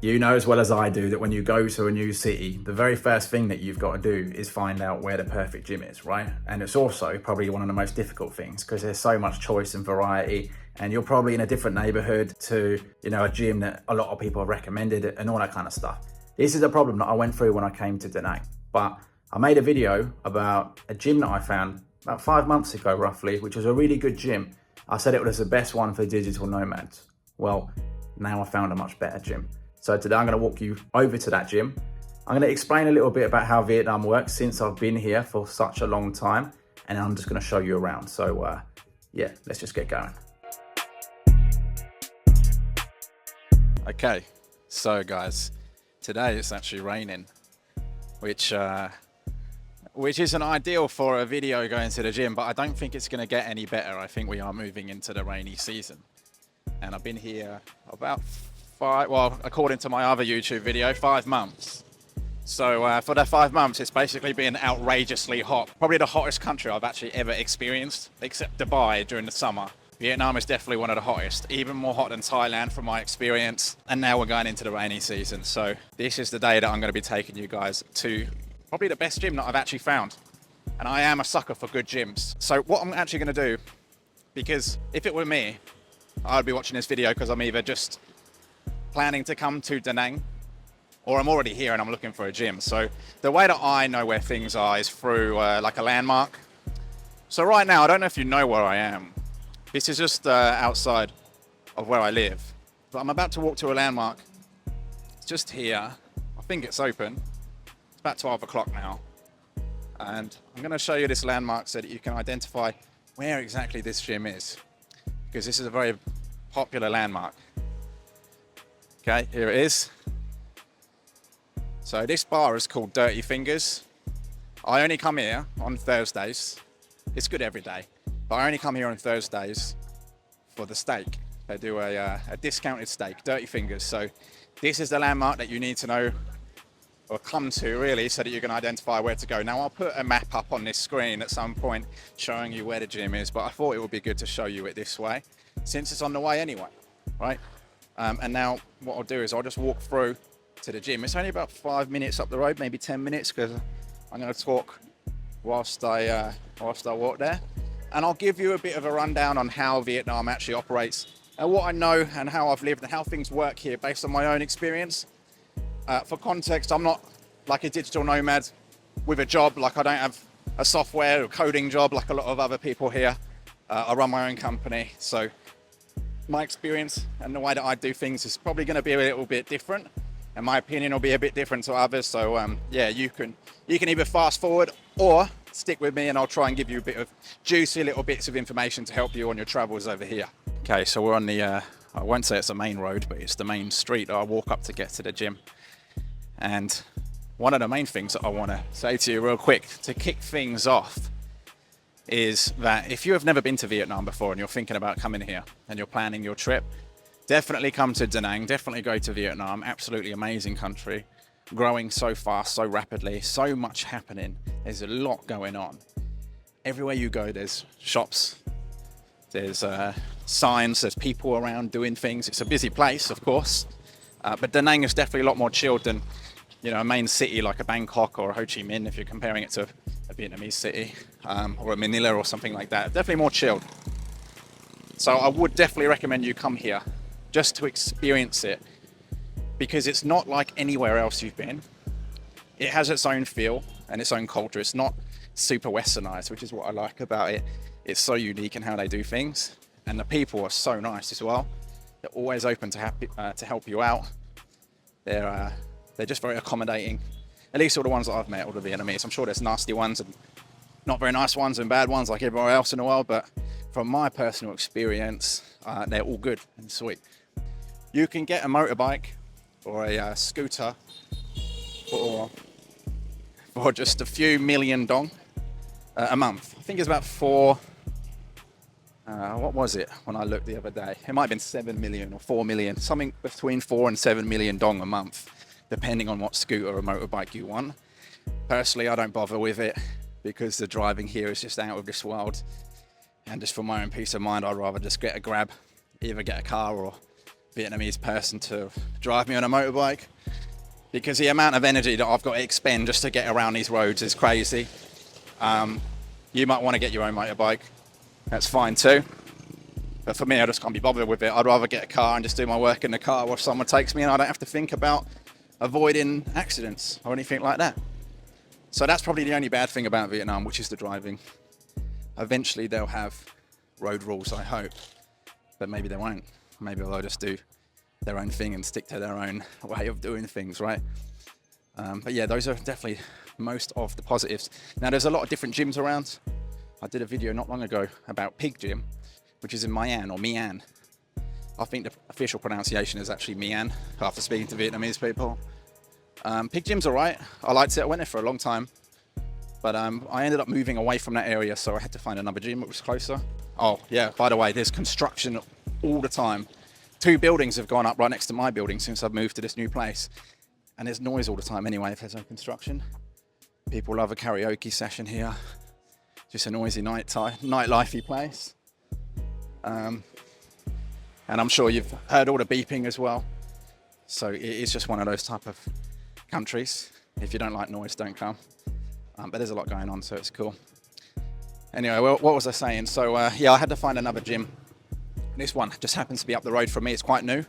You know as well as I do that when you go to a new city, the very first thing that you've got to do is find out where the perfect gym is, right? And it's also probably one of the most difficult things because there's so much choice and variety, and you're probably in a different neighborhood to, you know, a gym that a lot of people have recommended and all that kind of stuff. This is a problem that I went through when I came to Da Nang, but I made a video about a gym that I found about 5 months ago, roughly, which was a really good gym. I said it was the best one for digital nomads. Well, now I found a much better gym. So today I'm going to walk you over to that gym. I'm going to explain a little bit about how Vietnam works since I've been here for such a long time, and I'm just going to show you around. So yeah, let's just get going. Okay, so guys, today it's actually raining, which isn't ideal for a video going to the gym, but I don't think it's going to get any better. I think we are moving into the rainy season, and I've been here about well, according to my other YouTube video, 5 months. So for the 5 months, it's basically been outrageously hot. Probably the hottest country I've actually ever experienced, except Dubai during the summer. Vietnam is definitely one of the hottest, even more hot than Thailand from my experience. And now we're going into the rainy season. So this is the day that I'm going to be taking you guys to probably the best gym that I've actually found. And I am a sucker for good gyms. So what I'm actually going to do, because if it were me, I'd be watching this video because I'm either just planning to come to Da Nang, or I'm already here and I'm looking for a gym. So the way that I know where things are is through like a landmark. So right now, I don't know if you know where I am. This is just outside of where I live. But I'm about to walk to a landmark. It's just here. I think it's open. It's about 12 o'clock now. And I'm going to show you this landmark so that you can identify where exactly this gym is, because this is a very popular landmark. Okay, here it is. So this bar is called Dirty Fingers. I only come here on Thursdays. It's good every day, but I only come here on Thursdays for the steak. They do a discounted steak, Dirty Fingers. So this is the landmark that you need to know or come to, really, so that you can identify where to go. Now, I'll put a map up on this screen at some point showing you where the gym is, but I thought it would be good to show you it this way since it's on the way anyway, right? And now what I'll do is I'll just walk through to the gym. It's only about 5 minutes up the road, maybe 10 minutes, because I'm going to talk whilst I walk there. And I'll give you a bit of a rundown on how Vietnam actually operates and what I know and how I've lived and how things work here based on my own experience. For context, I'm not like a digital nomad with a job. Like, I don't have a software or coding job like a lot of other people here. I run my own company. So my experience and the way that I do things is probably going to be a little bit different, and my opinion will be a bit different to others. So yeah, you can either fast forward or stick with me, and I'll try and give you a bit of juicy little bits of information to help you on your travels over here. Okay, so we're on the I won't say it's a main road, but it's the main street that I walk up to get to the gym. And one of the main things that I want to say to you real quick to kick things off is that if you have never been to Vietnam before and you're thinking about coming here and you're planning your trip, definitely come to Da Nang, definitely go to Vietnam. Absolutely amazing country, growing so fast, so rapidly, so much happening. There's a lot going on. Everywhere you go, there's shops, there's signs, there's people around doing things. It's a busy place, of course, but Da Nang is definitely a lot more chilled than, you know, a main city like a Bangkok or a Ho Chi Minh, if you're comparing it to a Vietnamese city, or a Manila or something like that. Definitely more chilled. So I would definitely recommend you come here just to experience it, because it's not like anywhere else you've been. It has its own feel and its own culture. It's not super westernized, which is what I like about it. It's so unique in how they do things, and the people are so nice as well. They're always open to help you out. They're just very accommodating. At least all the ones that I've met, all the Vietnamese. I'm sure there's nasty ones and not very nice ones and bad ones like everywhere else in the world, but from my personal experience, they're all good and sweet. You can get a motorbike or a scooter for just a few million dong a month. I think it's about what was it when I looked the other day? It might have been 7 million or 4 million, something between 4 and 7 million dong a month, depending on what scooter or motorbike you want. Personally, I don't bother with it because the driving here is just out of this world. And just for my own peace of mind, I'd rather just get a grab, either get a car or Vietnamese person to drive me on a motorbike, because the amount of energy that I've got to expend just to get around these roads is crazy. You might want to get your own motorbike. That's fine too. But for me, I just can't be bothered with it. I'd rather get a car and just do my work in the car while someone takes me, and I don't have to think about avoiding accidents or anything like that. So that's probably the only bad thing about Vietnam, which is the driving. Eventually they'll have road rules, I hope, but maybe they won't. Maybe they'll just do their own thing and stick to their own way of doing things, right? But yeah, those are definitely most of the positives. Now, there's a lot of different gyms around. I did a video not long ago about Pig Gym, which is in Mai An or My An. I think the official pronunciation is actually My An, after speaking to Vietnamese people. Pig Gym's all right. I liked it. I went there for a long time. But I ended up moving away from that area, so I had to find another gym that was closer. Oh, yeah, by the way, there's construction all the time. 2 buildings have gone up right next to my building since I've moved to this new place. And there's noise all the time anyway if there's no construction. People love a karaoke session here. Just a noisy nightlifey place. And I'm sure you've heard all the beeping as well. So it is just one of those type of countries. If you don't like noise, don't come. But there's a lot going on, so it's cool. Anyway, well, what was I saying? So yeah, I had to find another gym. This one just happens to be up the road from me. It's quite new.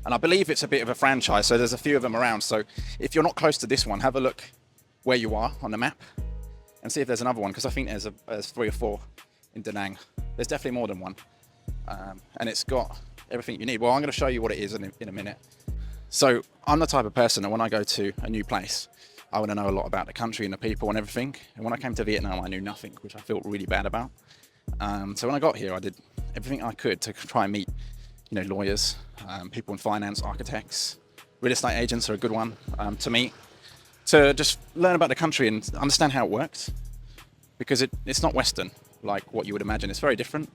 And I believe it's a bit of a franchise, so there's a few of them around. So if you're not close to this one, have a look where you are on the map and see if there's another one, because I think there's 3 or 4 in Da Nang. There's definitely more than one. And it's got everything you need. Well, I'm going to show you what it is in a minute. So I'm the type of person that when I go to a new place, I want to know a lot about the country and the people and everything. And when I came to Vietnam, I knew nothing, which I felt really bad about. So when I got here, I did everything I could to try and meet, lawyers, people in finance, architects. Real estate agents are a good one to meet, to just learn about the country and understand how it works, because it's not Western like what you would imagine. It's very different,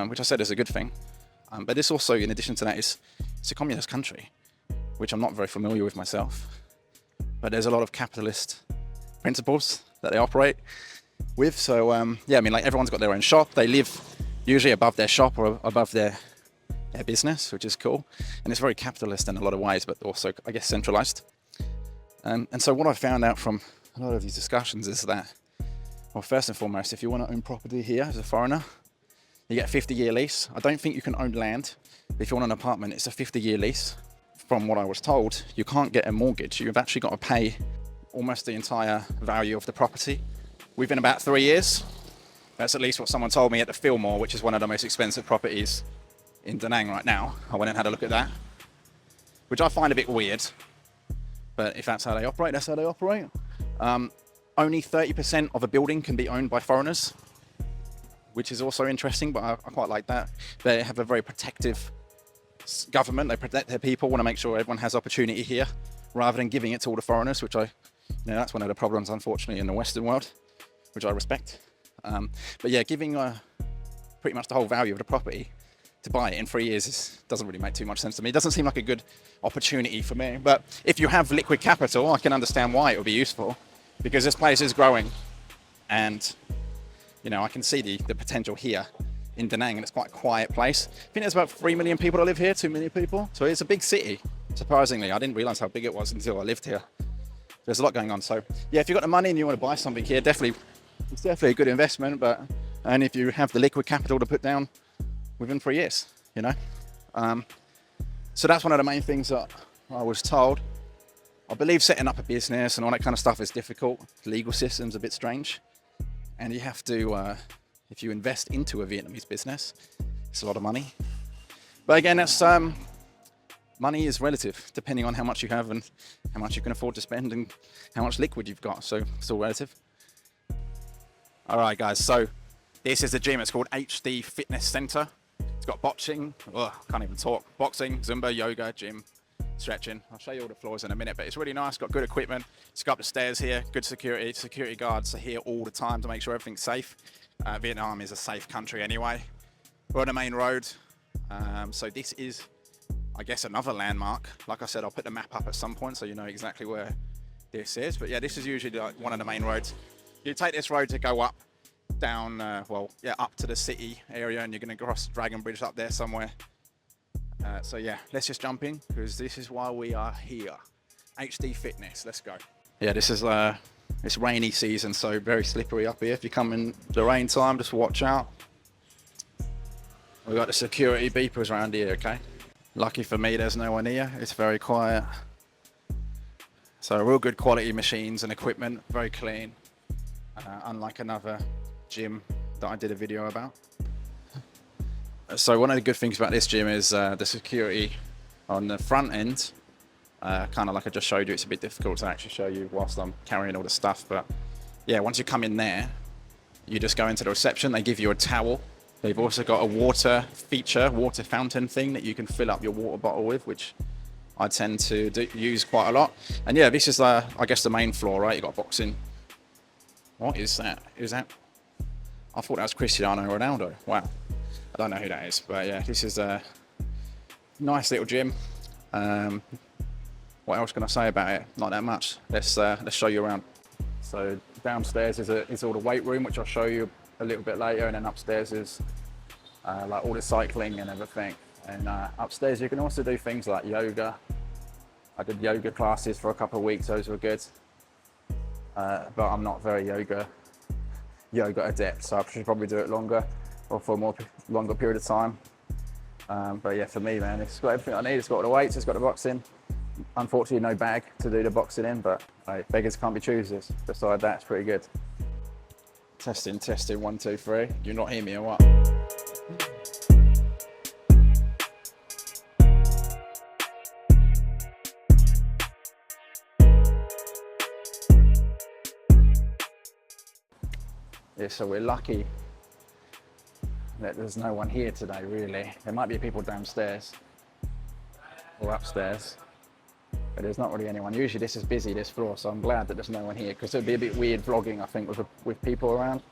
which I said is a good thing. But this also, in addition to that, it's a communist country, which I'm not very familiar with myself. But there's a lot of capitalist principles that they operate with. So yeah, I mean, like, everyone's got their own shop. They live usually above their shop or above their business, which is cool. And it's very capitalist in a lot of ways, but also, I guess, centralized. And so what I found out from a lot of these discussions is that, well, first and foremost, if you want to own property here as a foreigner, you get a 50-year lease. I don't think you can own land. If you want an apartment, it's a 50-year lease. From what I was told, you can't get a mortgage. You've actually got to pay almost the entire value of the property within about 3 years. That's at least what someone told me at the Fillmore, which is one of the most expensive properties in Da Nang right now. I went and had a look at that, which I find a bit weird. But if that's how they operate, that's how they operate. Only 30% of a building can be owned by foreigners, which is also interesting, but I quite like that. They have a very protective government. They protect their people, want to make sure everyone has opportunity here, rather than giving it to all the foreigners, which that's one of the problems, unfortunately, in the Western world, which I respect. But yeah, giving pretty much the whole value of the property to buy it in 3 years doesn't really make too much sense to me. It doesn't seem like a good opportunity for me. But if you have liquid capital, I can understand why it would be useful, because this place is growing, and I can see the potential here in Da Nang, and it's quite a quiet place. I think there's about 3 million people that live here, 2 million people. So it's a big city, surprisingly. I didn't realize how big it was until I lived here. There's a lot going on. So yeah, if you've got the money and you want to buy something here, it's definitely a good investment, but only if you have the liquid capital to put down within 3 years, So that's one of the main things that I was told. I believe setting up a business and all that kind of stuff is difficult. The legal system's a bit strange. And you have to, if you invest into a Vietnamese business, it's a lot of money. But again, that's money is relative, depending on how much you have and how much you can afford to spend and how much liquid you've got. So it's all relative. All right, guys. So this is the gym. It's called HD Fitness Center. It's got boxing. Can't even talk. Boxing, Zumba, yoga, gym, stretching. I'll show you all the floors in a minute, but it's really nice. Got good equipment. It's got up the stairs here. Good security. Security guards are here all the time to make sure everything's safe. Vietnam is a safe country anyway. We're on the main road. So this is, I guess, another landmark. Like I said, I'll put the map up at some point so you know exactly where this is. But yeah, this is usually like one of the main roads. You take this road to go up, down, up to the city area, and you're going to cross Dragon Bridge up there somewhere. So yeah, let's just jump in because this is why we are here. HD Fitness, let's go. Yeah, this is it's rainy season, so very slippery up here. If you come in the rain time, just watch out. We've got the security beepers around here, okay? Lucky for me, there's no one here. It's very quiet. So real good quality machines and equipment, very clean. Unlike another gym that I did a video about. So one of the good things about this gym is the security on the front end. Kind of like I just showed you, it's a bit difficult to actually show you whilst I'm carrying all the stuff. But yeah, once you come in there, you just go into the reception. They give you a towel. They've also got a water fountain thing that you can fill up your water bottle with, which I tend to use quite a lot. And yeah, this is I guess the main floor, right? You got boxing. What is that? Is that? I thought that was Cristiano Ronaldo. Wow. I don't know who that is, but yeah, this is a nice little gym. What else can I say about it? Not that much. Let's show you around. So downstairs is all the weight room, which I'll show you a little bit later, and then upstairs is like all the cycling and everything. And upstairs you can also do things like yoga. I did yoga classes for a couple of weeks; those were good. But I'm not very yoga adept, so I should probably do it longer or for a longer period of time. But yeah, for me, man, it's got everything I need. It's got all the weights, it's got the boxing. Unfortunately, no bag to do the boxing in, but beggars can't be choosers. Besides that, it's pretty good. Testing, 1, 2, 3. You not hear me or what? Yeah, so we're lucky that there's no one here today, really. There might be people downstairs or upstairs, but there's not really anyone. Usually this is busy, this floor, so I'm glad that there's no one here, because it'd be a bit weird vlogging, I think, with people around.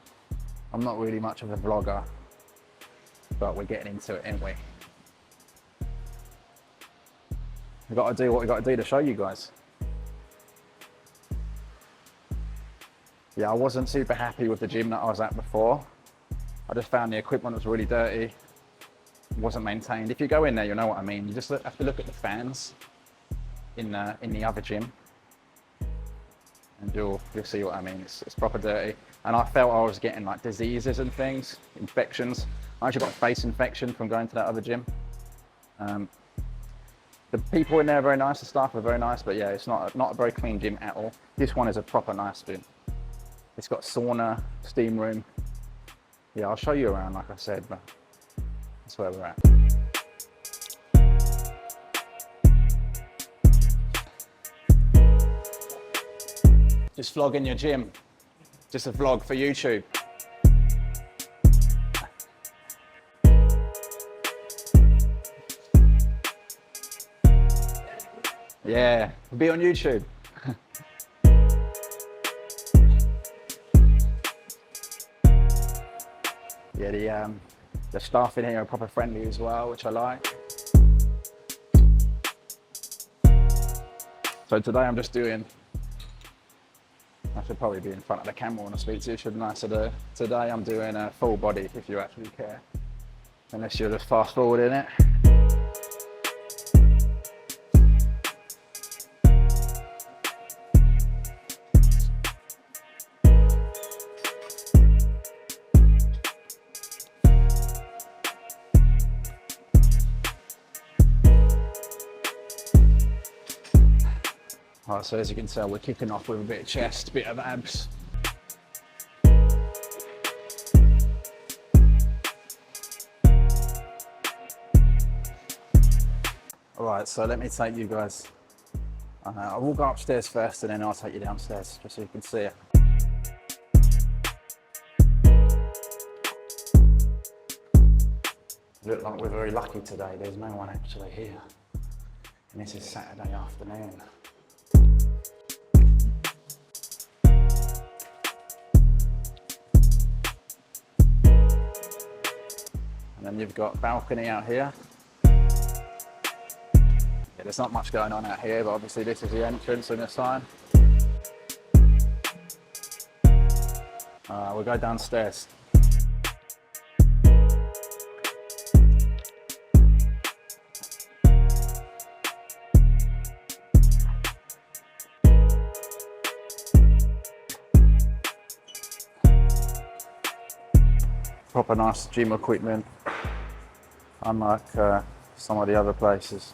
I'm not really much of a vlogger, but we're getting into it, ain't we? We've got to do what we've got to do to show you guys. Yeah, I wasn't super happy with the gym that I was at before. I just found the equipment was really dirty, wasn't maintained. If you go in there, you'll know what I mean. You just have to look at the fans in the other gym, and you'll see what I mean. It's proper dirty, and I felt I was getting like diseases and things, infections. I actually got a face infection from going to that other gym. The people in there are very nice, the staff are very nice, but yeah, it's not a very clean gym at all. This one is a proper nice gym. It's got sauna, steam room. Yeah, I'll show you around, like I said, but that's where we're at. Just vlog in your gym. Just a vlog for YouTube. Yeah, we'll be on YouTube. Yeah, the staff in here are proper friendly as well, which I like. So today I'm just doing, I should probably be in front of the camera when I speak to you, shouldn't I? So today I'm doing a full body, if you actually care. Unless you're just fast forwarding it. Alright, so as you can tell, we're kicking off with a bit of chest, a bit of abs. Alright, so let me take you guys. I will go upstairs first and then I'll take you downstairs, just so you can see it. Look like we're very lucky today, there's no one actually here. And this is Saturday afternoon. And then you've got balcony out here. Yeah, there's not much going on out here, but obviously this is the entrance and the sign. We'll go downstairs. proper nice gym equipment, unlike some of the other places.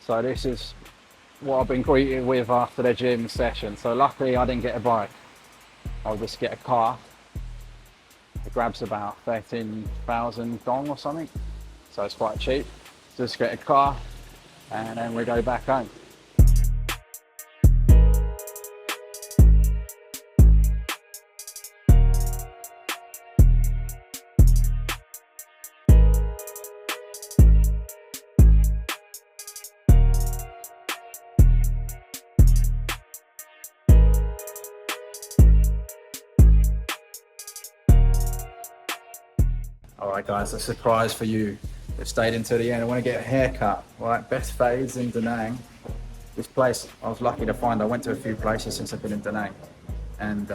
So this is what I've been greeted with after the gym session. So luckily I didn't get a bike. I'll just get a car. It grabs about 13,000 dong or something. So it's quite cheap. Just get a car and then we go back home. Alright guys, a surprise for you that stayed until the end. I want to get a haircut. Right, best fades in Da Nang. This place I was lucky to find. I went to a few places since I've been in Da Nang, and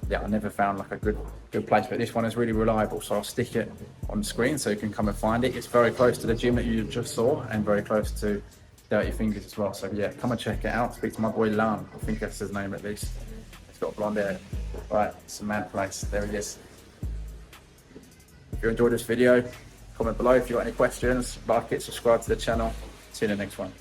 yeah, I never found like a good place, but this one is really reliable, so I'll stick it on screen so you can come and find it. It's very close to the gym that you just saw and very close to Dirty Fingers as well. So yeah, come and check it out. Speak to my boy Lan, I think that's his name at least. He's got blonde hair. Right, it's a mad place. There he is. If you enjoyed this video, comment below if you've got any questions, like it, subscribe to the channel. See you in the next one.